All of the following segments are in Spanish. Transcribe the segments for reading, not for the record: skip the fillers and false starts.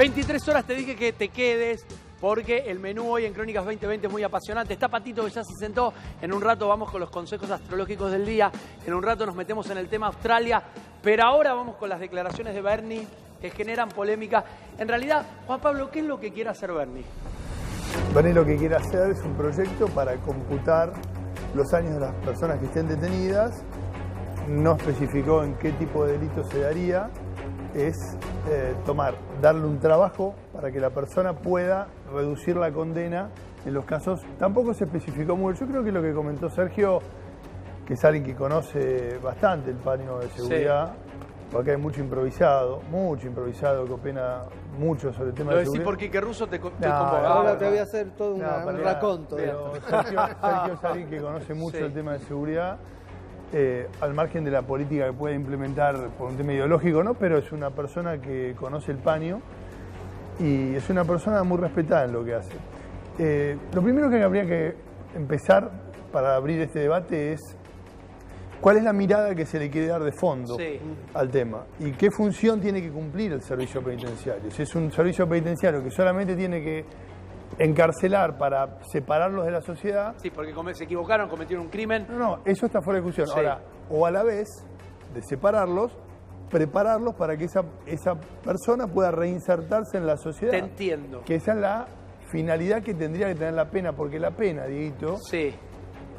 23 horas te dije que te quedes porque el menú hoy en Crónicas 2020 es muy apasionante. Está Patito que ya se sentó. En un rato vamos con los consejos astrológicos del día. En un rato nos metemos en el tema Australia. Pero ahora vamos con las declaraciones de Bernie que generan polémica. En realidad, Juan Pablo, ¿qué es lo que quiere hacer Bernie? Bernie lo que quiere hacer es un proyecto para computar los años de las personas que estén detenidas. No especificó en qué tipo de delito se daría. Es darle un trabajo para que la persona pueda reducir la condena en los casos. Tampoco se especificó mucho. Yo creo que lo que comentó Sergio, que es alguien que conoce bastante el paño de seguridad, sí. Porque hay mucho improvisado, que opina mucho sobre el tema de seguridad. ¿Lo decís porque Quique Russo te ahora te voy a hacer todo un raconto. Pero Sergio es alguien que conoce mucho el tema de seguridad. Al margen de la política que puede implementar por un tema ideológico, ¿no? Pero es una persona que conoce el paño y es una persona muy respetada en lo que hace. Lo primero que habría que empezar para abrir este debate es cuál es la mirada que se le quiere dar de fondo al tema y qué función tiene que cumplir el servicio penitenciario. Si es un servicio penitenciario que solamente tiene que encarcelar para separarlos de la sociedad. Sí, porque se equivocaron, cometieron un crimen. No, eso está fuera de discusión. Sí. Ahora, o a la vez de separarlos, prepararlos para que esa persona pueda reinsertarse en la sociedad. Te entiendo. Que esa es la finalidad que tendría que tener la pena, porque la pena, Dieguito,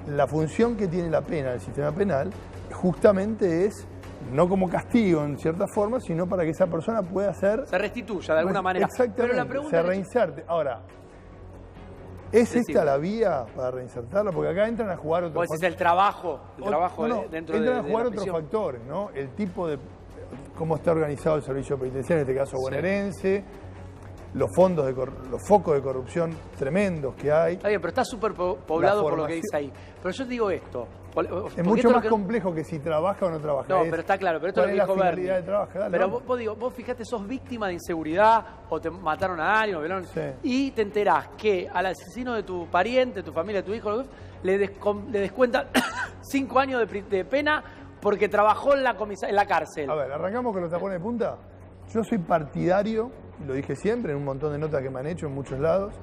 la función que tiene la pena del sistema penal justamente es no como castigo en cierta forma, sino para que esa persona pueda se restituya de alguna manera. Exactamente, pero la pregunta se reinserte. Ahora, ¿es esta la vía para reinsertarla? Porque acá entran a jugar otros factores. El trabajo dentro entran a jugar otros factores, ¿no? El tipo de cómo está organizado el servicio penitenciario, en este caso bonaerense, los focos de corrupción tremendos que hay. Está bien, pero está súper poblado por lo que dice ahí. Pero yo te digo esto. Es mucho más complejo que si trabaja o no trabaja. No, pero está claro, pero esto es lo que dijo Bernie. Pero vos vos fijate, sos víctima de inseguridad o te mataron a alguien o violaron, y te enterás que al asesino de tu pariente, tu familia, tu hijo, le descuentan 5 años de pena porque trabajó en la cárcel. A ver, arrancamos con los tapones de punta. Yo soy partidario, y lo dije siempre en un montón de notas que me han hecho en muchos lados,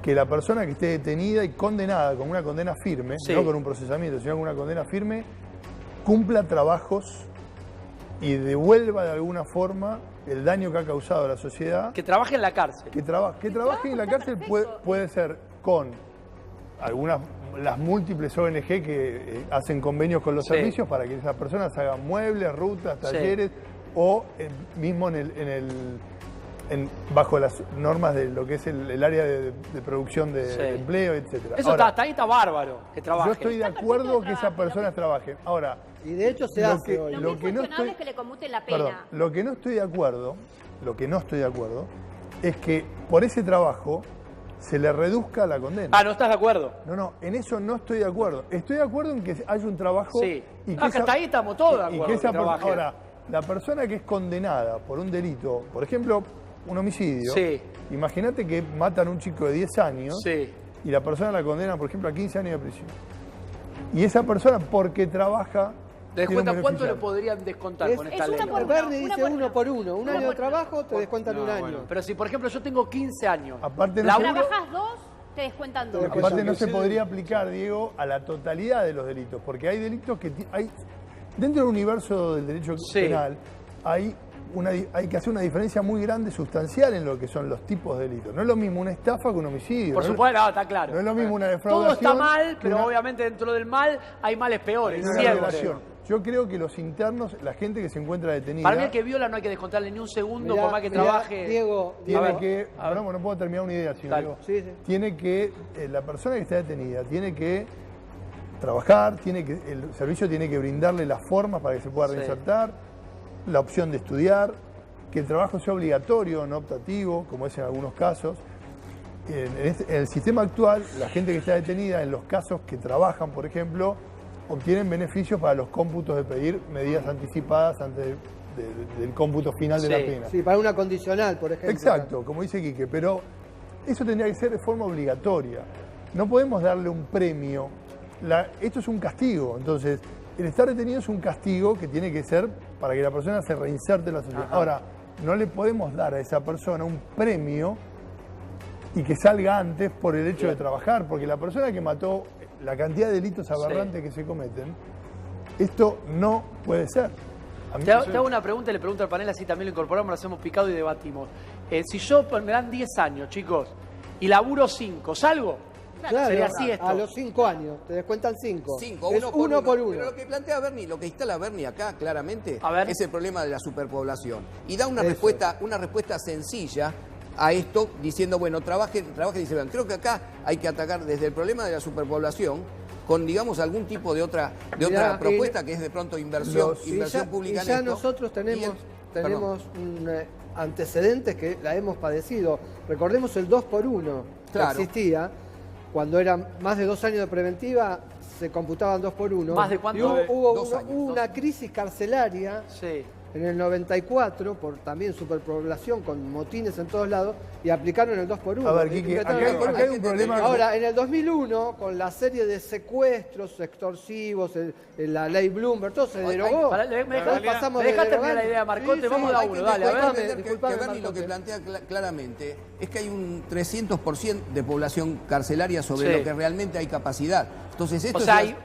que la persona que esté detenida y condenada con una condena firme, no con un procesamiento, sino con una condena firme, cumpla trabajos y devuelva de alguna forma el daño que ha causado a la sociedad. Que trabaje en la cárcel. Que trabaje en la cárcel puede ser con las múltiples ONG que hacen convenios con los servicios para que esas personas hagan muebles, rutas, talleres, o mismo bajo las normas de lo que es el área de producción de empleo, etcétera. Eso ahora, ahí está bárbaro, que trabaje. Yo estoy de acuerdo que esas personas trabajen. Ahora, y de hecho se hace hoy. Lo que no estoy, es que le conmuten la pena. Perdón, lo que no estoy de acuerdo es que por ese trabajo se le reduzca la condena. Ah, ¿no estás de acuerdo? No, en eso no estoy de acuerdo. Estoy de acuerdo en que haya un trabajo y que hasta ahí estamos todos de acuerdo. Ahora, la persona que es condenada por un delito, por ejemplo, un homicidio, imagínate que matan a un chico de 10 años y la persona la condena, por ejemplo, a 15 años de prisión. Y esa persona, porque trabaja... ¿Descuenta cuánto le podrían descontar con esta ley? Bernie dice uno por uno. Un año de trabajo te descuentan un año. Bueno. Pero si, por ejemplo, yo tengo 15 años... Aparte si trabajas 2, te descuentan 2. Aparte no se podría aplicar, Diego, a la totalidad de los delitos, porque hay delitos que... Dentro del universo del derecho penal hay que hacer una diferencia muy grande, sustancial en lo que son los tipos de delitos. No es lo mismo una estafa que un homicidio. Por supuesto, está claro. No es lo mismo una defraudación. Todo está mal, pero obviamente dentro del mal hay males peores. Yo creo que los internos, la gente que se encuentra detenida... Para mí el que viola no hay que descontarle ni un segundo, por más que trabaje... Diego, no puedo terminar una idea, sino tiene que... La persona que está detenida tiene que trabajar, el servicio tiene que brindarle las formas para que se pueda reinsertar, la opción de estudiar, que el trabajo sea obligatorio, no optativo, como es en algunos casos. En el sistema actual, la gente que está detenida, en los casos que trabajan, por ejemplo, obtienen beneficios para los cómputos de pedir medidas anticipadas antes del cómputo final de la pena. Sí, para una condicional, por ejemplo. Exacto, como dice Quique, pero eso tendría que ser de forma obligatoria. No podemos darle un premio. Esto es un castigo, entonces el estar detenido es un castigo que tiene que ser para que la persona se reinserte en la sociedad. Ahora, no le podemos dar a esa persona un premio y que salga antes por el hecho de trabajar, porque la persona que mató, la cantidad de delitos aberrantes que se cometen, esto no puede ser. Te hago una pregunta y le pregunto al panel, así también lo incorporamos, lo hacemos picado y debatimos. Si yo me dan 10 años, chicos, y laburo 5, ¿salgo? Claro, sería así esto. a los 5 años, te descuentan 5. 5, es uno por uno. Pero lo que plantea Bernie, lo que instala Bernie acá claramente, A ver. es el problema de la superpoblación. Y da una respuesta sencilla a esto, diciendo, bueno, trabaje, dice, vean, creo que acá hay que atacar desde el problema de la superpoblación con, digamos, algún tipo de otra propuesta que es de pronto inversión pública en ya esto. nosotros tenemos un antecedentes que la hemos padecido. Recordemos el 2x1 Claro. que existía. Cuando eran más de 2 años de preventiva, se computaban 2x1. ¿Más de cuánto? Y hubo 2 años, una crisis carcelaria Sí. en el 94, por también superpoblación, con motines en todos lados, y aplicaron el 2x1. A ver, Quique, acá hay un problema. Ahora, en el 2001, con la serie de secuestros extorsivos, la ley Bloomberg, todo se derogó. Me Pasamos dejaste de terminar la idea, Marcote, vamos a uno, dale, a ver. Que Bernie lo que plantea claramente es que hay un 300% de población carcelaria sobre lo que realmente hay capacidad. Entonces, esto hay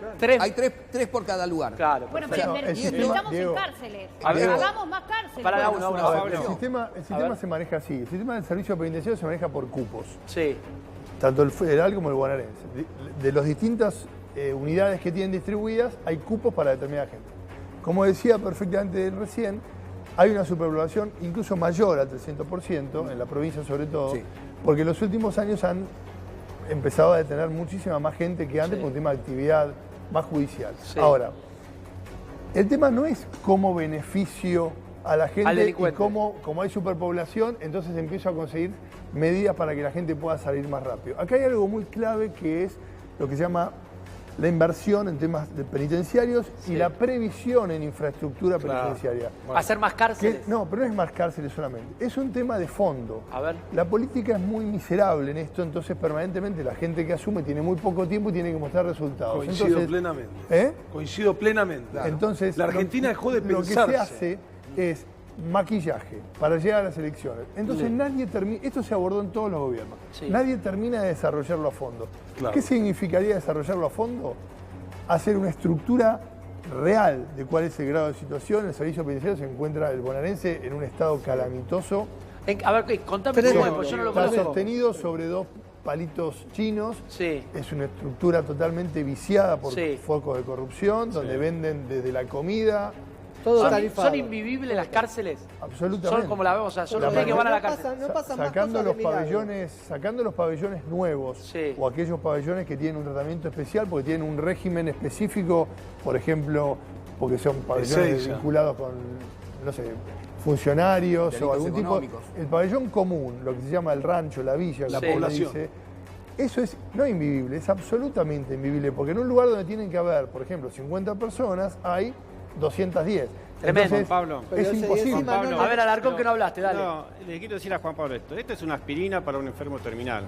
tres por cada lugar. Claro. Bueno, perfecto. pero el sistema, invirtamos en Diego. cárceles. A ver, Hagamos más cárceles. Para la Bueno, uno, El sistema se maneja así. El sistema del servicio penitenciario se maneja por cupos. Sí. Tanto el federal como el bonaerense. De las distintas unidades que tienen distribuidas, hay cupos para determinada gente. Como decía perfectamente él recién, hay una superpoblación incluso mayor al 300%, en la provincia sobre todo, porque en los últimos años han empezado a detener muchísima más gente que antes por un tema de actividad más judicial. Sí. Ahora, el tema no es cómo beneficio a la Al gente y delincuente. como hay superpoblación, entonces empiezo a conseguir medidas para que la gente pueda salir más rápido. Acá hay algo muy clave que es lo que se llama la inversión en temas de penitenciarios y la previsión en infraestructura penitenciaria. Hacer más cárceles. No, pero no es más cárceles solamente, es un tema de fondo. A ver. La política es muy miserable en esto, entonces permanentemente la gente que asume tiene muy poco tiempo y tiene que mostrar resultados. Coincido Entonces, plenamente. ¿eh? Coincido plenamente. Entonces, la Argentina dejó de lo que pensarse. se hace es maquillaje para llegar a las elecciones. Entonces nadie termina, esto se abordó en todos los gobiernos, nadie termina de desarrollarlo a fondo. Claro. ¿Qué significaría desarrollarlo a fondo? Hacer una estructura real de cuál es el grado de situación. El servicio penitenciario se encuentra el bonaerense en un estado calamitoso. A ver, contame Pero cómo no, es, porque yo no lo Está conozco. sostenido sobre 2 palitos chinos. Sí. Es una estructura totalmente viciada por focos de corrupción, donde venden desde la comida. Todo tarifado. ¿Son invivibles las cárceles? Absolutamente. Son como la vemos, o sea, son La los que van a la verdad, cárcel. no pasan más Sacando cosas los de milagro. pabellones nuevos o aquellos pabellones que tienen un tratamiento especial porque tienen un régimen específico, por ejemplo, porque son pabellones vinculados con, no sé, funcionarios Delitos o algún económicos. tipo. El pabellón común, lo que se llama el rancho, la villa, La como se población. dice, eso es no invivible, es absolutamente invivible, porque en un lugar donde tienen que haber, por ejemplo, 50 personas, hay 210. Tremendo, Entonces, Pablo. Pero es si imposible. encima Pablo. no A ver, Alarcón, que no hablaste, dale. No, le quiero decir a Juan Pablo esto. Esto es una aspirina para un enfermo terminal.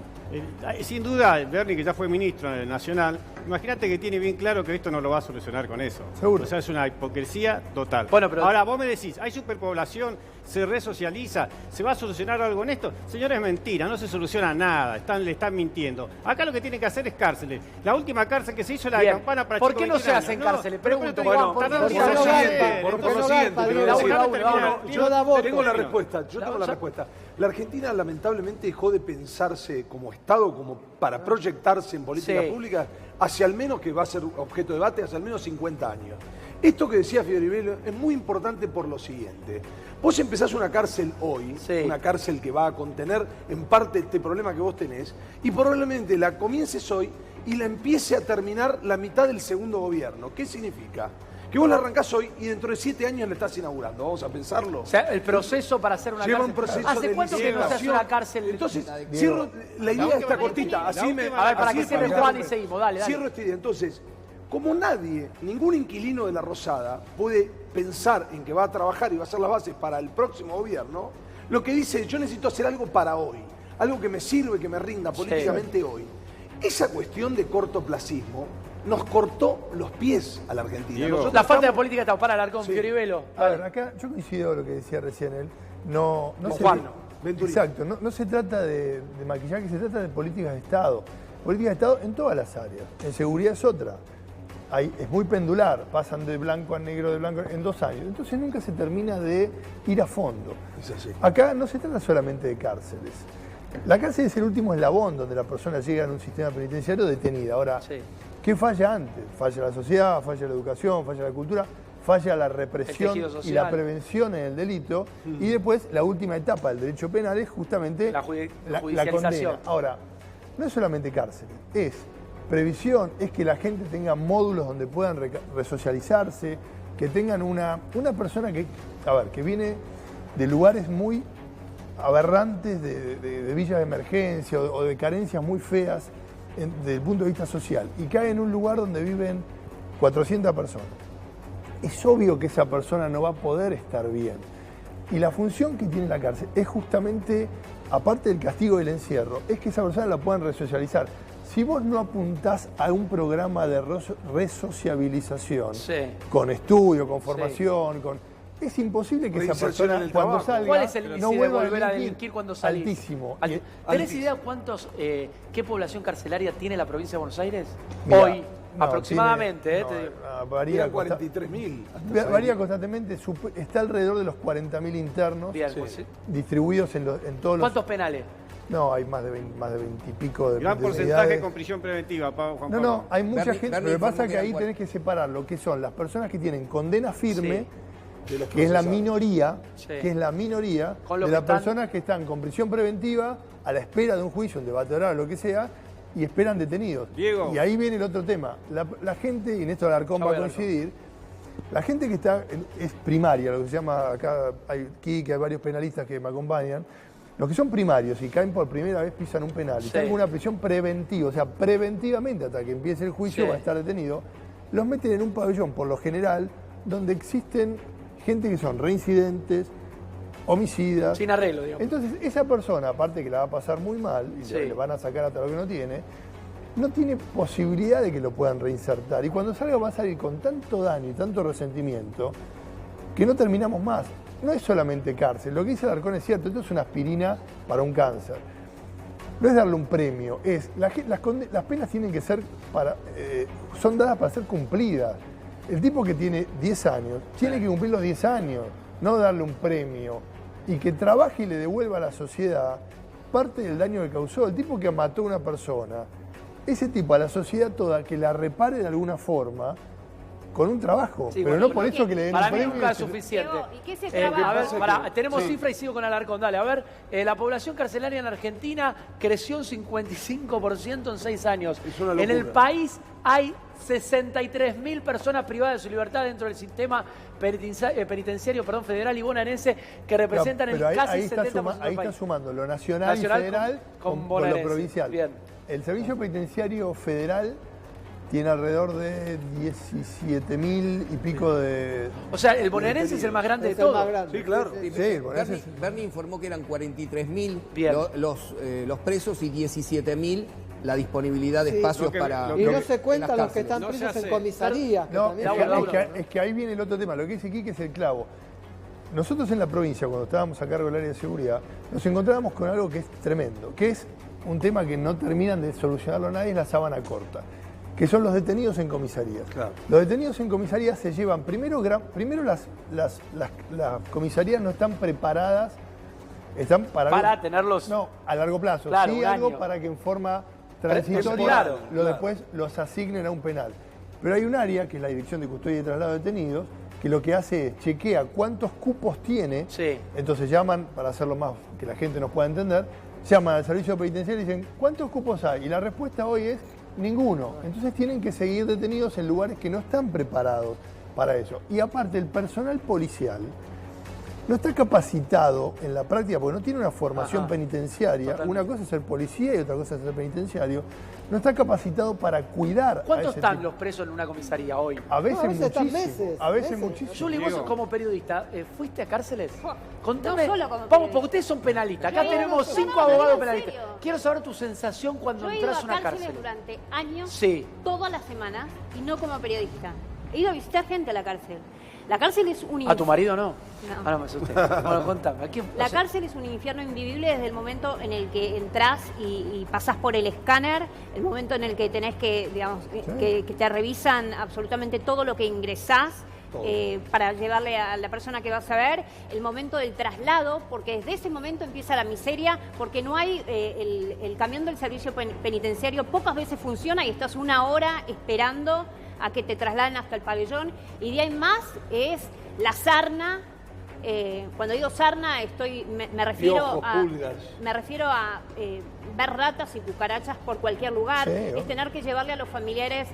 Sin duda, Bernie, que ya fue ministro nacional, imagínate que tiene bien claro que esto no lo va a solucionar con eso. Seguro. O sea, es una hipocresía total. Bueno, pero- Ahora, vos me decís, hay superpoblación, se resocializa, ¿se va a solucionar algo en esto? Señores, es mentira, no se soluciona nada, le están mintiendo. Acá lo que tienen que hacer es cárceles. La última cárcel que se hizo es la Bien. de Campana para ¿Por chicos qué de no se 21 hacen años? cárceles? Pero Pregunto, te digo, Juan, ¿por tardaron qué 10 no se años. hacen? Por Porque lo no siguiente, garpa, te Diego. quiero decir. Raúl, Yo da voto. Tengo la respuesta, yo tengo la respuesta. La Argentina lamentablemente dejó de pensarse como Estado, como para proyectarse en política pública, hacia al menos, que va a ser objeto de debate, hacia al menos 50 años. Esto que decía Fioribello es muy importante por lo siguiente. Vos empezás una cárcel hoy, una cárcel que va a contener en parte este problema que vos tenés, y probablemente la comiences hoy y la empiece a terminar la mitad del segundo gobierno. ¿Qué significa? Que vos la arrancás hoy y dentro de 7 años la estás inaugurando. Vamos a pensarlo. O sea, el proceso para hacer una Lleva cárcel. un proceso ¿Hace de cuánto que no se hace licitación. una cárcel? Entonces, cierro, la idea está cortita. Así me, A ver, para así que cierre para- Juan y seguimos, dale. Cierro esta idea. Entonces, como nadie, ningún inquilino de La Rosada puede pensar en que va a trabajar y va a hacer las bases para el próximo gobierno, lo que dice, yo necesito hacer algo para hoy, algo que me sirve, que me rinda políticamente hoy. Esa cuestión de cortoplacismo nos cortó los pies a la Argentina. Diego. Nosotros La falta de estamos- política está para Alarcón, Fioribello. A ver, acá yo coincido con lo que decía recién él. no Con se Juan, Venturini. Exacto, no se trata de maquillaje, se trata de políticas de Estado. Políticas de Estado en todas las áreas. En seguridad es otra. Es muy pendular, pasan de blanco a negro, de blanco en 2 años. Entonces nunca se termina de ir a fondo. Es así. Acá no se trata solamente de cárceles. La cárcel es el último eslabón donde la persona llega en un sistema penitenciario detenida. Ahora, Sí. ¿qué falla antes? Falla la sociedad, falla la educación, falla la cultura, falla la represión tejido y social. la prevención en el delito. Y después, la última etapa del derecho penal es justamente La judicialización. condena. Ahora, no es solamente cárceles, es previsión, es que la gente tenga módulos donde puedan resocializarse, que tengan una persona que viene de lugares muy aberrantes, de villas de emergencia o de carencias muy feas desde el punto de vista social, y cae en un lugar donde viven 400 personas. Es obvio que esa persona no va a poder estar bien. Y la función que tiene la cárcel es justamente, aparte del castigo del encierro, es que esa persona la puedan resocializar. Si vos no apuntás a un programa de resociabilización, Sí. con estudio, con formación, es imposible que esa Reinserción en persona el cuando trabajo. salga ¿Cuál es el índice no de vuelva volver a delinquir cuando salís? Altísimo. ¿Tenés Altísimo. idea qué población carcelaria tiene la provincia de Buenos Aires? Mirá, Hoy, no, aproximadamente, tiene- te digo. varía, Eran 43.000. varía constantemente, está alrededor de los 40.000 internos Bien, Sí. pues, sí. distribuidos en todos los... ¿Cuántos penales? No, hay más de 20 y pico de Gran de porcentaje unidades. con prisión preventiva, Juan No, Pablo. no, hay mucha Bernie- gente. Bernie Lo que pasa informó es que que ahí eran tenés que separar lo que son las personas que tienen condena firme, De los que es la procesados. minoría, Sí. que es la minoría Con los de las que están- personas que están con prisión preventiva a la espera de un juicio, un debate oral, lo que sea, y esperan detenidos. Diego. Y ahí viene el otro tema. La gente, y en esto Alarcón Ya va a voy, Alarcón. coincidir, la gente que es primaria, lo que se llama acá, aquí que hay varios penalistas que me acompañan, los que son primarios y caen por primera vez pisan un penal y Sí. están con una prisión preventiva, o sea, preventivamente hasta que empiece el juicio Sí. va a estar detenido, los meten en un pabellón, por lo general, donde existen gente que son reincidentes, homicidas. Sin arreglo, digamos. Entonces, esa persona, aparte que la va a pasar muy mal y Sí. le van a sacar hasta lo que no tiene posibilidad de que lo puedan reinsertar. Y cuando salga va a salir con tanto daño y tanto resentimiento que no terminamos más. No es solamente cárcel, lo que dice Alarcón es cierto, esto es una aspirina para un cáncer. No es darle un premio, las penas tienen que ser son dadas para ser cumplidas. El tipo que tiene 10 años tiene que cumplir los 10 años, no darle un premio y que trabaje y le devuelva a la sociedad parte del daño que causó. El tipo que mató a una persona, ese tipo a la sociedad toda que la repare de alguna forma con un trabajo, Sí, pero bueno, no por porque eso que le den un para mí premio. nunca es suficiente. Diego, ¿y qué se A trabaja? ver, pará, tenemos Sí. cifra y sigo con Alarcón. Dale, a ver, la población carcelaria en Argentina creció un 55% en 6 años. Es una En locura. el país hay 63.000 personas privadas de su libertad dentro del sistema penitenciario federal y bonaerense que representan Pero el casi ahí está 70% ahí del país. está sumando lo nacional, Nacional y federal con con lo bonaerense. provincial. Bien. El servicio penitenciario federal tiene alrededor de 17.000 y pico de... O sea, el bonaerense es el más grande de Es el todos. más grande. Sí, claro. Sí, sí. Sí, el bonaerense Bernie informó que eran 43.000 Bien. los presos y 17.000 la disponibilidad de Sí. espacios Lo que- para... lo Y que- no se cuentan en las los que están cárceles. presos No se en hace. comisaría. que No, también es se que, llaman. es que ahí viene el otro tema. Lo que dice Quique es el clavo. Nosotros en la provincia, cuando estábamos a cargo del área de seguridad, nos encontrábamos con algo que es tremendo, que es un tema que no terminan de solucionarlo nadie, es la sábana corta, que son los detenidos en comisarías. Claro. Los detenidos en comisarías se llevan, primero las comisarías no están preparadas, están Para tenerlos... no, a largo plazo. Claro, sí, un algo año. para que en forma transitoria Claro, después los asignen a un penal. Pero hay un área, que es la Dirección de Custodia y Traslado de Detenidos, que lo que hace es chequea cuántos cupos tiene. Sí. Entonces llaman, para hacerlo más que la gente nos pueda entender, llaman al servicio penitenciario y dicen, ¿cuántos cupos hay? Y la respuesta hoy es ninguno. Entonces tienen que seguir detenidos en lugares que no están preparados para eso. Y aparte, el personal policial no está capacitado en la práctica porque no tiene una formación Ajá. penitenciaria. Totalmente. Una cosa es ser policía y otra cosa es ser penitenciario. No está capacitado para cuidar. ¿Cuántos a ese están tipo. los presos en una comisaría hoy? A veces, No, a veces están muchísimo. meses, A veces meses. muchísimo. Juli, vos Diego. como periodista, ¿fuiste a cárceles? Contame. No solo como Vamos, periodista. porque ustedes son penalistas. Acá Yo tenemos no, 5 no, abogados no, en penalistas. serio. Quiero saber tu sensación cuando Yo he ido entras a a una cárceles cárcel. durante años, Sí. todas las semanas, y no como periodista. He ido a visitar gente a la cárcel. La cárcel es un ¿A tu marido no? No. Ah, no me asusté. Bueno, contame. ¿A quién? La O sea, cárcel es un infierno invivible desde el momento en el que entras y pasás por el escáner, el momento en el que tenés que, digamos, que te revisan absolutamente todo lo que ingresás para llevarle a la persona que vas a ver, el momento del traslado, porque desde ese momento empieza la miseria, porque no hay el camión del servicio penitenciario, pocas veces funciona y estás 1 hora esperando a que te trasladen hasta el pabellón, y de ahí más es la sarna. Cuando digo sarna me refiero a ver ratas y cucarachas por cualquier lugar, es tener que llevarle a los familiares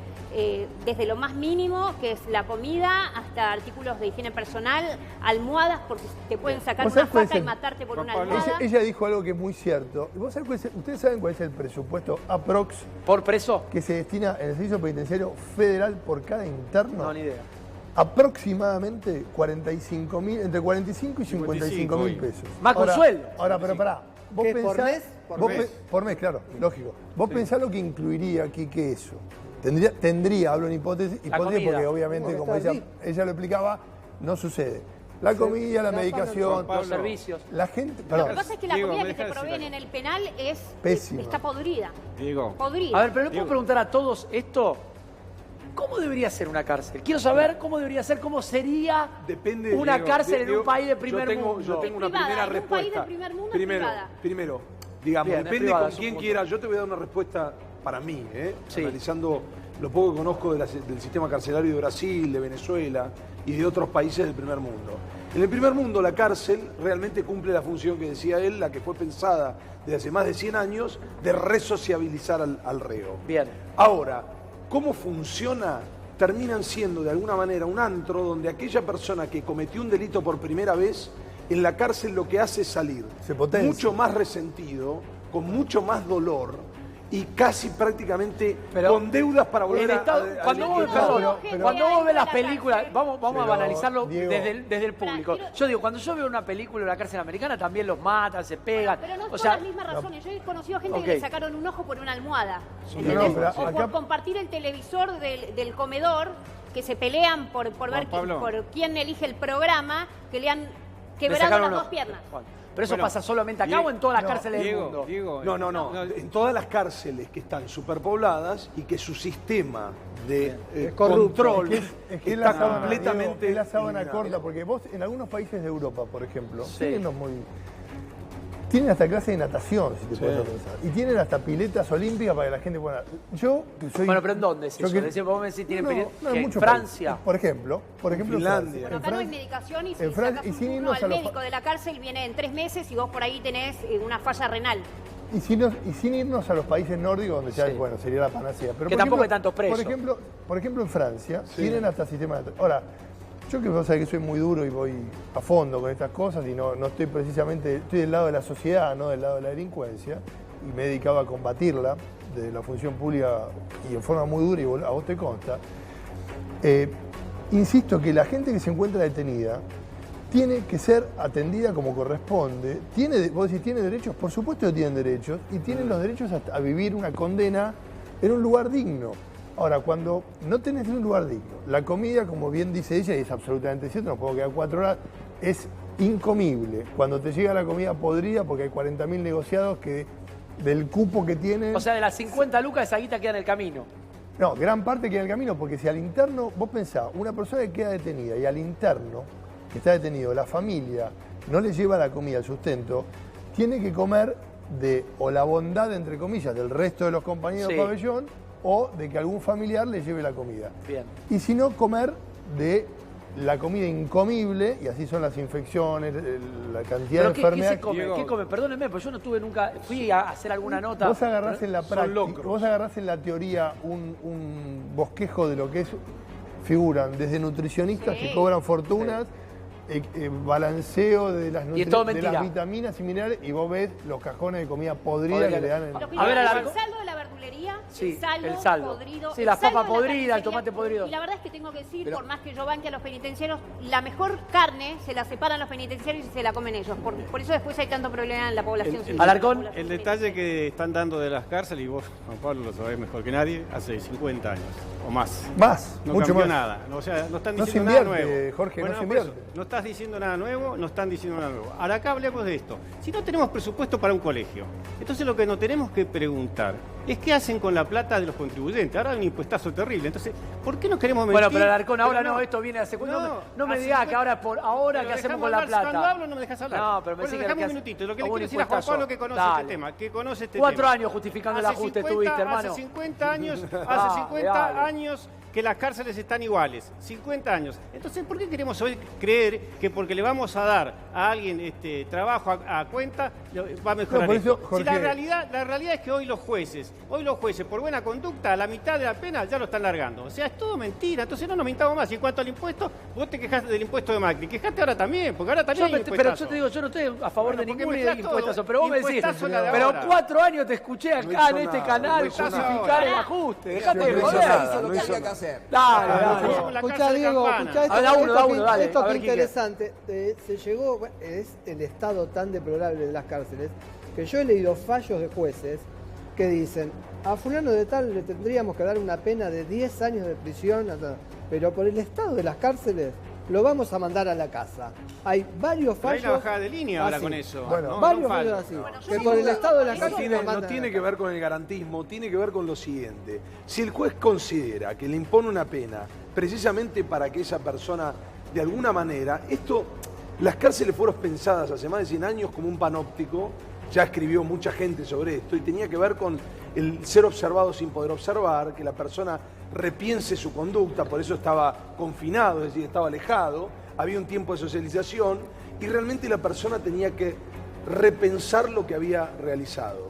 desde lo más mínimo, que es la comida, hasta artículos de higiene personal, almohadas, porque te pueden sacar una faca y matarte por una almohada. Ella dijo algo que es muy cierto. ¿Ustedes saben cuál es el presupuesto aprox ¿por preso? que se destina en el servicio penitenciario federal por cada interno? No, ni idea. Aproximadamente 45.000, entre 45 y 55.000 pesos. Más con sueldo. Ahora, pero pará. ¿Vos ¿Qué, pensás, por mes? Por mes, claro, lógico. Vos pensás lo que incluiría aquí que eso. Tendría, hablo en hipótesis comida. porque obviamente, como ella lo explicaba, no sucede. La comida, la medicación, los servicios. la gente. Lo Perdón. que pasa es que la Diego, comida ¿me que te dejas proveen decir en el penal Pésima. está podrida. Diego. Podrida. A ver, pero ¿le puedo preguntar a todos esto? ¿Cómo debería ser una cárcel? Quiero saber cómo debería ser, cómo sería Depende, una Diego, cárcel en Diego, un país de primer mundo. Yo tengo una Es privada, primera en un país respuesta. de primer mundo es privada. Primero, digamos, Bien, es depende privada, con es un quién punto. quiera. Yo te voy a dar una respuesta para mí, Sí. analizando lo poco que conozco del sistema carcelario de Brasil, de Venezuela y de otros países del primer mundo. En el primer mundo la cárcel realmente cumple la función que decía él, la que fue pensada desde hace más de 100 años, de resociabilizar al reo. Bien. Ahora, ¿cómo funciona? Terminan siendo de alguna manera un antro donde aquella persona que cometió un delito por primera vez, en la cárcel lo que hace es salir Se potencia. mucho más resentido, con mucho más dolor y casi prácticamente Pero con deudas para volver El Estado- cuando vos, perdón, pero- cuando vos ves las pero- películas, vamos a Pero, banalizarlo Diego. desde el público. Quiero- Yo digo, cuando yo veo una película de la cárcel americana, también los matan, se pegan. Pero no O por sea, las mismas razones. Yo he conocido gente Ok. que le sacaron un ojo por una almohada. No, ¿entendés? pero O acá- por compartir el televisor del comedor, que se pelean por ver Pablo. por quién elige el programa, que le han le quebrado sacaron las un dos ojo. piernas. Bueno, pero eso Bueno, pasa solamente acá Diego- o en todas las no, cárceles del mundo. Diego, No. En todas las cárceles que están superpobladas y que su sistema de Es corrupto. control Es que es la está sábana, completamente Diego, es la sábana eliminado. corta, porque vos en algunos países de Europa, por ejemplo, Sí. tienen hasta clase de natación, si te puedes pensar. Y tienen hasta piletas olímpicas para que la gente pueda. Yo, que soy. Bueno, pero ¿en dónde es yo eso? que- Decís, vos me decís, tienen No, pili- no, que en en muchos Francia. países. Por ejemplo, en Finlandia. Francia. Bueno, acá no hay medicación y si en Francia- sacas y un sin turno irnos al a los- médico de la cárcel viene en 3 meses y vos por ahí tenés una falla renal. Y sin irnos a los países nórdicos, donde ya, Sí. bueno, sería la panacea. Pero Que por tampoco ejemplo- hay tantos presos. Por ejemplo, en Francia tienen hasta sistemas de... Ahora, yo que vos sabés que soy muy duro y voy a fondo con estas cosas y no estoy precisamente... Estoy del lado de la sociedad, no del lado de la delincuencia, y me he dedicado a combatirla de la función pública y en forma muy dura, y a vos te consta. Insisto que la gente que se encuentra detenida tiene que ser atendida como corresponde. Vos decís, ¿tiene derechos? Por supuesto que tienen derechos, y tienen los derechos a vivir una condena en un lugar digno. Ahora, cuando no tenés un lugar digno, la comida, como bien dice ella, y es absolutamente cierto, nos podemos quedar 4 horas, es incomible. Cuando te llega la comida podrida, porque hay 40.000 negociados que del cupo que tienen... O sea, de las 50 lucas, esa guita queda en el camino. No, gran parte queda en el camino, porque si al interno, vos pensás, una persona que queda detenida y al interno, que está detenido, la familia no le lleva la comida, el sustento, tiene que comer o la bondad, entre comillas, del resto de los compañeros Sí. del pabellón, o de que algún familiar le lleve la comida. Bien. Y si no, comer de la comida incomible, y así son las infecciones, la cantidad ¿Pero de qué enfermedades. se come? Diego. ¿Qué come? Perdónenme, pero yo no tuve nunca... Fui a hacer alguna nota. Vos agarrás en la Son práctica, locros. vos agarrás en la teoría un bosquejo de lo que es, figuran desde nutricionistas Sí. que cobran fortunas, balanceo de las, Y es todo de mentira. las vitaminas y minerales, y vos ves los cajones de comida podrida Podría que le dan que- en... Lo que A ver, yo a la- digo, el saldo de la verdulería, Sí, el saldo podrido. Sí, el las saldo papas de la podridas, el carnicería. tomate podrido. Y la verdad es que tengo que decir, Pero- por más que yo banque a los penitenciarios, la mejor carne se la separan los penitenciarios y se la comen ellos. Por eso después hay tanto problema en la población civil. Alarcón. El detalle que están dando de las cárceles, y vos, Juan Pablo, lo sabés mejor que nadie, hace 50 años o más. Más, No mucho cambió más. nada. O sea, no están No se diciendo nada invierte, nuevo. Jorge, no se por invierte. eso, no estás diciendo nada nuevo, no están diciendo nada nuevo. Ahora acá hablemos de esto. Si no tenemos presupuesto para un colegio, entonces lo que nos tenemos que preguntar es qué hacen con la plata de los contribuyentes. Ahora hay un impuestazo terrible. Entonces, ¿por qué no queremos mentir? Bueno, pero Alarcón, ahora Pero no, esto viene hace... No me hace digas que 50 ahora, ahora pero ¿qué hacemos dejame con la hablar, plata? Cuando hablo no me dejas hablar. No, pero me Bueno, decís que dejame lo un que minutito. Lo que le hace- quiero decir a Juan impuestazo. Pablo que conoce Dale. este tema, que conoce este 4 tema. años justificando el Hace ajuste 50 estuviste, hermano. Hace 50 años, Dale, hace 50 dale. años que las cárceles están iguales. 50 años. Entonces, ¿por qué queremos hoy creer que porque le vamos a dar a alguien trabajo a cuenta, va a mejorar No, por esto? eso, Jorge- Si la realidad es que hoy los jueces, por buena conducta, a la mitad de la pena ya lo están largando. O sea, es todo mentira. Entonces no nos mintamos más. Y en cuanto al impuesto, vos te quejaste del impuesto de Macri. Quejaste ahora también, porque ahora también hay Pero impuestazo. yo te digo, yo no estoy a favor Bueno, de porque ningún mezclás todo. impuestazo, pero vos me decís, Impuestazo la de pero ahora. 4 años te escuché acá hizo en este nada, canal no hizo justificar nada. el ajuste. Dejate No de hizo joder. nada, Hizo lo no que hizo había que nada. hacer. Dale, Estamos dale. en la Escuchá, cárcel de Diego, Campana. escuchá esto, Ah, da uno, esto que- dale, esto a que ver quién interesante. Se llegó, es el estado tan deplorable de las cárceles, que yo he leído fallos de jueces que dicen, a fulano de tal le tendríamos que dar una pena de 10 años de prisión, pero por el estado de las cárceles lo vamos a mandar a la casa. Hay varios Pero hay fallos. una bajada de línea ahora así. con eso. Bueno, No, Varios no fallos falta. así. Bueno, yo que digo, por el estado de las no cárceles No lo mandan tiene a que la ver con el garantismo, tiene que ver con lo siguiente. Si el juez considera que le impone una pena precisamente para que esa persona, de alguna manera, las cárceles fueron pensadas hace más de 100 años como un panóptico, ya escribió mucha gente sobre esto, y tenía que ver con el ser observado sin poder observar, que la persona repiense su conducta, por eso estaba confinado, es decir, estaba alejado, había un tiempo de socialización, y realmente la persona tenía que repensar lo que había realizado.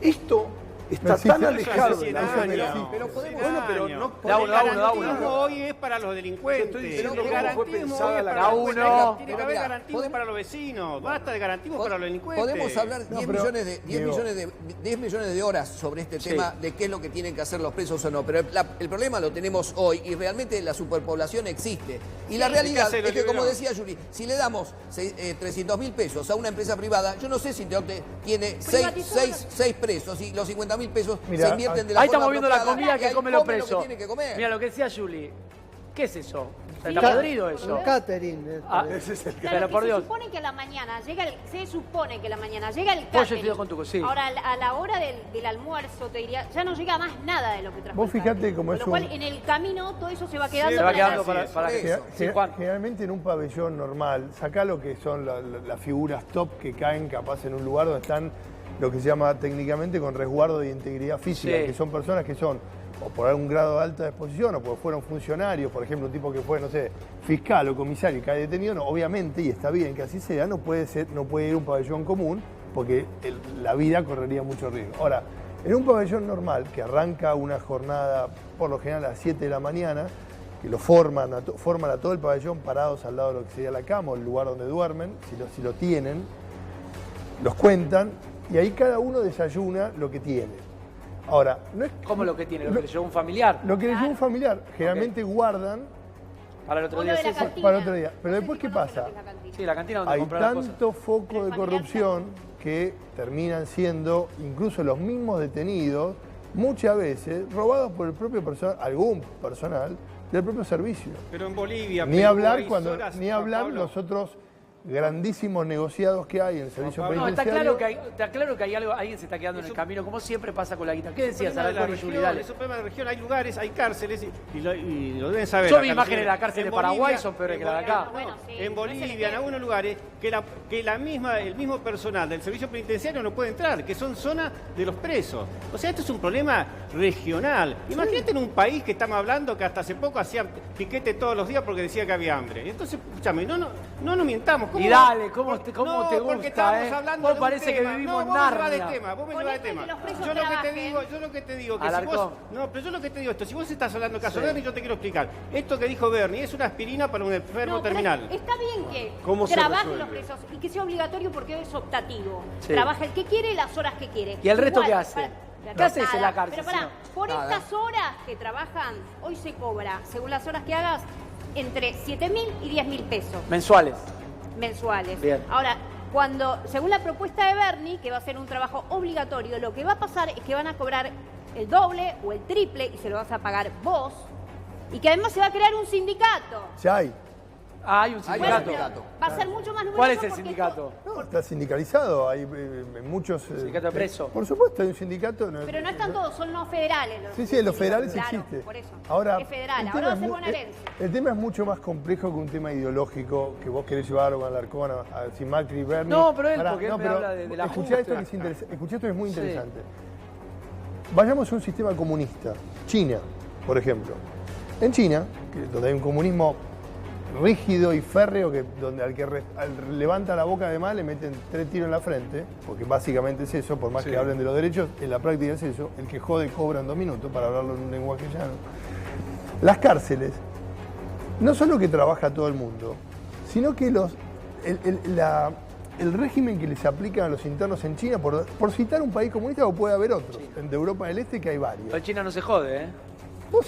Esto está existe. tan Eso alejado hace de la 100 vida. años. Pero podemos- Bueno, pero no Da uno, El da uno, da garantismo uno. hoy es para los delincuentes. Estoy diciendo El cómo fue garantismo pensada hoy es la para Da los uno. delincuentes. Tiene que Pero haber mira, garantismo podemos- para los vecinos. Basta de garantismo para los delincuentes. Podemos hablar No, 10 pero, millones de, 10 Diego. millones de, 10 millones de horas sobre este Sí. tema de qué es lo que tienen que hacer los presos o no. Pero el problema lo tenemos hoy y realmente la superpoblación existe. Y la realidad hacer lo es que, que como verás. decía Juli, si le damos 300.000 pesos a una empresa privada, yo no sé si tiene Privatizó 6 presos y los 50.000 pesos Mira, se invierten de la Ahí forma estamos viendo la apropiada, comida y que ahí comen los come lo que presos. tiene que comer. Mira lo que decía Juli. ¿Qué es eso? ¿Está Ca- podrido eso? Un catering. Ah, Ese es el Claro, pero que por se Dios. supone que a la mañana llega se supone que a la mañana llega el Pollo y catering. fideos con tuco, sí. Ahora a la hora del almuerzo te diría, ya no llega más nada de lo que trajo. Vos el fijate catering. cómo Con es lo cual un- en el camino todo eso se va quedando Se va para quedando la- para que... Eso. Sí, Juan. Generalmente en un pabellón normal, sacá lo que son las figuras top que caen capaz en un lugar donde están lo que se llama técnicamente con resguardo de integridad física, Sí. que son personas que son o por algún grado de alta exposición o porque fueron funcionarios, por ejemplo, un tipo que fue, no sé, fiscal o comisario y cae detenido, no, obviamente, y está bien que así sea, no puede ir a un pabellón común porque la vida correría mucho riesgo. Ahora, en un pabellón normal que arranca una jornada por lo general a las 7 de la mañana, que lo forman a todo el pabellón parados al lado de lo que sería la cama o el lugar donde duermen, si lo tienen, los cuentan y ahí cada uno desayuna lo que tiene. Ahora, no es ¿Cómo lo que tiene? ¿Lo que le llevó un familiar? lo que les dio un familiar, generalmente guardan Para el otro O lo día. de la Sí, cantina. para otro día. Pero No sé después, si ¿qué conocen pasa? lo que es la cantina. Sí, la cantina donde Hay compran las cosas. tanto foco de El familiar corrupción que terminan siendo incluso los mismos detenidos, muchas veces robados por el propio personal, algún personal del propio servicio. Pero en Bolivia... Ni Perú, hablar hay cuando zonas, ni Juan hablar Pablo, los otros grandísimos negociados que hay en el servicio Pablo, No, está penitenciario. claro que hay algo, alguien se está quedando en el camino, como siempre pasa con la guita. ¿Qué decías, Es un problema de la Alarcón y Juli? región, Dale. es un problema de la región, hay lugares, hay cárceles y lo deben saber. Yo la vi cárcel. imágenes de la cárcel de En Paraguay, Bolivia- son peores en que la de Bolivia, acá. Bueno, sí, en no se Bolivia, les en queda. algunos lugares, el mismo personal del servicio penitenciario no puede entrar, que son zonas de los presos. O sea, esto es un problema regional. Imagínate en un país que estamos hablando que hasta hace poco hacía piquete todos los días porque decía que había hambre. Entonces, escúchame, no nos mientamos. Y dale, ¿cómo Porque- te no, gusta, porque estábamos hablando Vos de un parece que tema. vivimos en vos me llevás Narnia. de tema, vos me Con llevás esto de de que tema. los presos Yo lo que te trabajen. digo que si Alarcón. vos... No, pero yo lo que te digo esto, si vos estás hablando caso Bernie, yo te quiero explicar. Esto que dijo Bernie es una aspirina para un enfermo No, pero terminal. está bien que ¿Cómo se trabajen resuelve? los presos y que sea obligatorio porque es optativo. Sí. Trabaja el que quiere las horas que quiere. ¿Y el resto Igual, qué hace? ¿Qué haces en la Nada. cárcel? Pero pará, si no? por Nada. estas horas que trabajan, hoy se cobra, según las horas que hagas, entre 7.000 y 10.000 pesos Mensuales. mensuales. Bien. Ahora, según la propuesta de Bernie, que va a ser un trabajo obligatorio, lo que va a pasar es que van a cobrar el doble o el triple y se lo vas a pagar vos. Y que además se va a crear un sindicato. Ya hay. Ah, hay un Hay un sindicato. sindicato. Va a ser mucho más numeroso. ¿Cuál es el porque sindicato? No, está sindicalizado, hay muchos... Sindicato de presos. Por supuesto, hay un sindicato. Pero no están todos, son los federales. Sí, los federales Claro, existe. por eso. Ahora, Es federal, el ahora tema va a ser es bonaerense. el tema es mucho más complejo que un tema ideológico que vos querés llevar con Alarcón, a si Macri, Bernie. No, pero él, Pará, porque él me pero habla de la escuchá esto, escuchá esto que es muy interesante. Vayamos a un sistema comunista. China, por ejemplo. En China, donde hay un comunismo rígido y férreo, donde al que levanta la boca de mal le meten 3 tiros en la frente, porque básicamente es eso, por más que hablen de los derechos, en la práctica es eso, el que jode cobra en 2 minutos, para hablarlo en un lenguaje llano. Las cárceles, no solo que trabaja todo el mundo, sino que el régimen que les aplican a los internos en China, por citar un país comunista, o puede haber otros, de Europa del Este, que hay varios. En China no se jode, ¿eh? Vos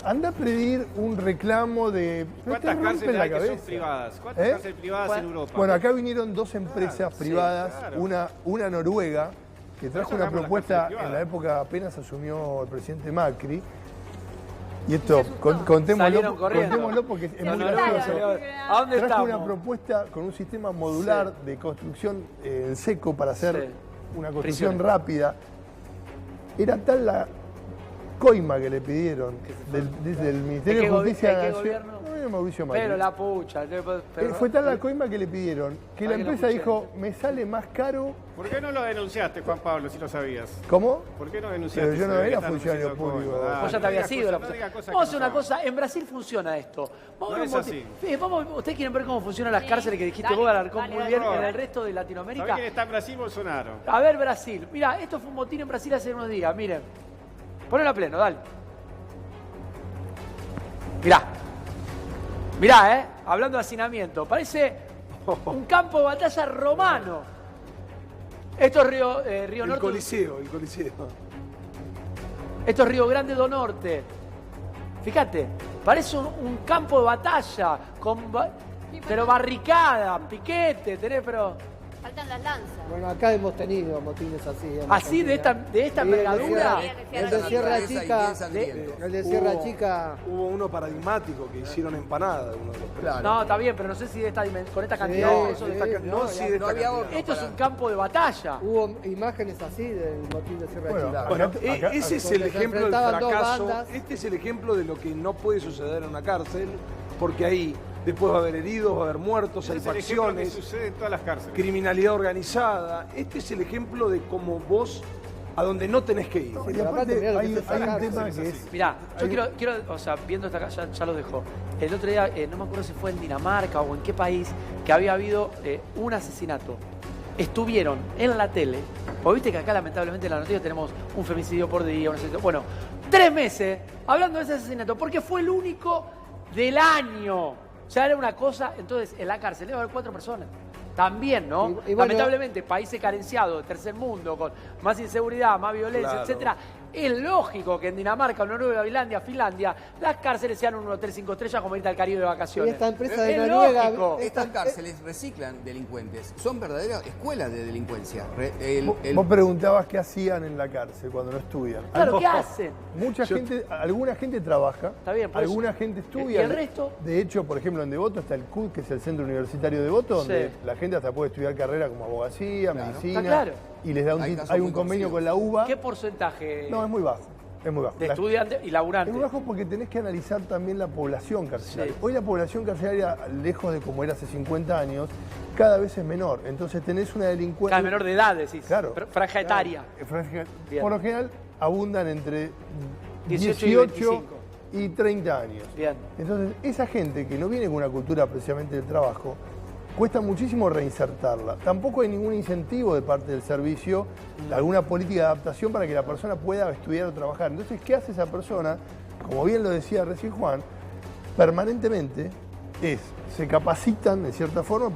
andá a pedir un reclamo de... ¿Cuántas cárceles hay que son privadas? ¿Cuántas ¿Eh? cárceles privadas en Europa? Bueno, acá vinieron 2 empresas privadas, claro. una noruega, que trajo eso una hagamos las propuesta cárceles en privadas. la época apenas asumió el presidente Macri. Y esto, contémoslo Salieron corriendo. porque es La muy noruega gracioso. salió. ¿A dónde Trajo estamos? una propuesta con un sistema modular de construcción en seco para hacer Sí. una construcción Prisiones. rápida. Era tal la coima que le pidieron desde el Ministerio ¿De de qué Justicia de qué Nacional. gobierno? No, era Mauricio Macri. Pero la pucha. Fue tal la coima que le pidieron que la Ay, que no empresa escuché. dijo, me sale más caro. ¿Por qué no lo denunciaste, Juan Pablo, si lo sabías? ¿Cómo? ¿Por qué no denunciaste? Pero yo no si era están funcionario ofreciendo público. cosas? Vos ya te No había digas sido la cosas- no digas cosas Vamos a hacer que una no son. cosa, en Brasil funciona esto. No es así. ¿Ustedes quieren ver cómo funcionan las Sí, cárceles que dijiste dale, vos, Alarcón, dale, muy dale, bien, dale. en el resto de ¿Sabés Latinoamérica? quién está en Brasil? Bolsonaro. A ver, Brasil. Mira, esto fue un motín en Brasil hace unos días, miren. Ponelo a pleno, dale. Mirá, hablando de hacinamiento, parece un campo de batalla romano. Esto es Río El Norte. Coliseo. Esto es Río Grande do Norte. Fíjate, parece un campo de batalla, pero barricada, piquete, pero Faltan las lanzas. Bueno, acá hemos tenido motines así. en así de Argentina. esta Sí, envergadura. El de Sierra Naturaleza y Chica. bien sangriento. El de Sierra Chica. Hubo uno paradigmático que hicieron empanada de uno de los presos. Claro. No, está bien, pero no sé si con esta cantidad de eso, de esta cantidad. No, sí, de No esta había cantidad. otro. Esto es un campo de batalla. Hubo imágenes así del motín de Sierra Bueno, Chica. Bueno, Acá- ese es donde el se ejemplo del enfrentaban dos fracaso. bandas. Este es el ejemplo de lo que no puede suceder en una cárcel, porque ahí después va a haber heridos, va a haber muertos, hay Ese es el ejemplo que facciones, sucede en todas las cárceles. criminalidad organizada. Este es el ejemplo de cómo vos, a donde no tenés que ir. Y pero aparte, aparte mirá lo que hay se un saca, tema es que es... Mirá, yo Hay- quiero, o sea, viendo esta ya lo dejó. El otro día, no me acuerdo si fue en Dinamarca o en qué país, que había habido un asesinato. Estuvieron en la tele, porque viste que acá lamentablemente en la noticia tenemos un femicidio por día, un asesinato. Bueno, 3 meses hablando de ese asesinato, porque fue el único del año. O sea, era una cosa, entonces en la cárcel debe haber 4 personas. También, ¿no? Y bueno, lamentablemente, países carenciados, tercer mundo, con más inseguridad, más violencia, Claro. etcétera. Es lógico que en Dinamarca, Noruega, Finlandia, las cárceles sean un hotel 5 estrellas como irte al Caribe de Y vacaciones. esta empresa de Es Noruega. lógico. Estas cárceles reciclan delincuentes. Son verdaderas escuelas de delincuencia. Vos preguntabas qué hacían en la cárcel cuando no estudian. Claro, ¿qué hacen? Alguna gente trabaja, Está bien, por alguna eso. gente estudia. ¿Y el resto? De hecho, por ejemplo, en Devoto está el CUT, que es el Centro Universitario de Devoto, donde Sí. la gente hasta puede estudiar carrera como abogacía, medicina. Está claro. Y les da Hay casos hay muy un convenio conocidos. con la UBA. ¿Qué porcentaje No, es muy bajo. Es muy bajo. de La- estudiantes y laburantes? Es muy bajo porque tenés que analizar también la población carcelaria. Sí. Hoy la población carcelaria, lejos de como era hace 50 años, cada vez es menor. Entonces tenés una delincuencia... Cada menor de edad, decís. Claro. Franja etaria. Bien. Por lo general abundan entre 18 y 18 y 30 años. Bien. Entonces, esa gente que no viene con una cultura precisamente del trabajo, cuesta muchísimo reinsertarla. Tampoco hay ningún incentivo de parte del servicio, alguna política de adaptación para que la persona pueda estudiar o trabajar. Entonces, ¿qué hace esa persona? Como bien lo decía recién Juan, permanentemente se capacitan de cierta forma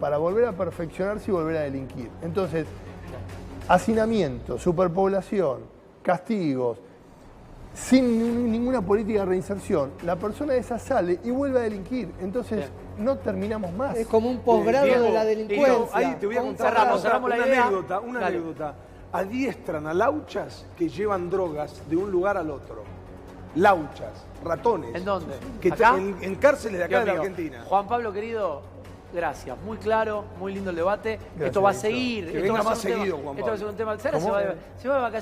para volver a perfeccionarse y volver a delinquir. Entonces, hacinamiento, superpoblación, castigos, sin ninguna política de reinserción, la persona esa sale y vuelve a delinquir. Entonces no terminamos más. Es como un posgrado de la delincuencia. Ahí te voy a contar cerramos la idea. Una anécdota. Adiestran a lauchas que llevan drogas de un lugar al otro. Lauchas, ratones. ¿En dónde? Que ¿Acá? En cárceles de acá Dios de la mío. Argentina. Juan Pablo, querido, gracias. Muy claro, muy lindo el debate. Gracias, esto va a Víctor. seguir. Que esto venga va a ser más un tema- seguido, Juan Esto va a ser Pablo. un tema. Sara se va de vacaciones.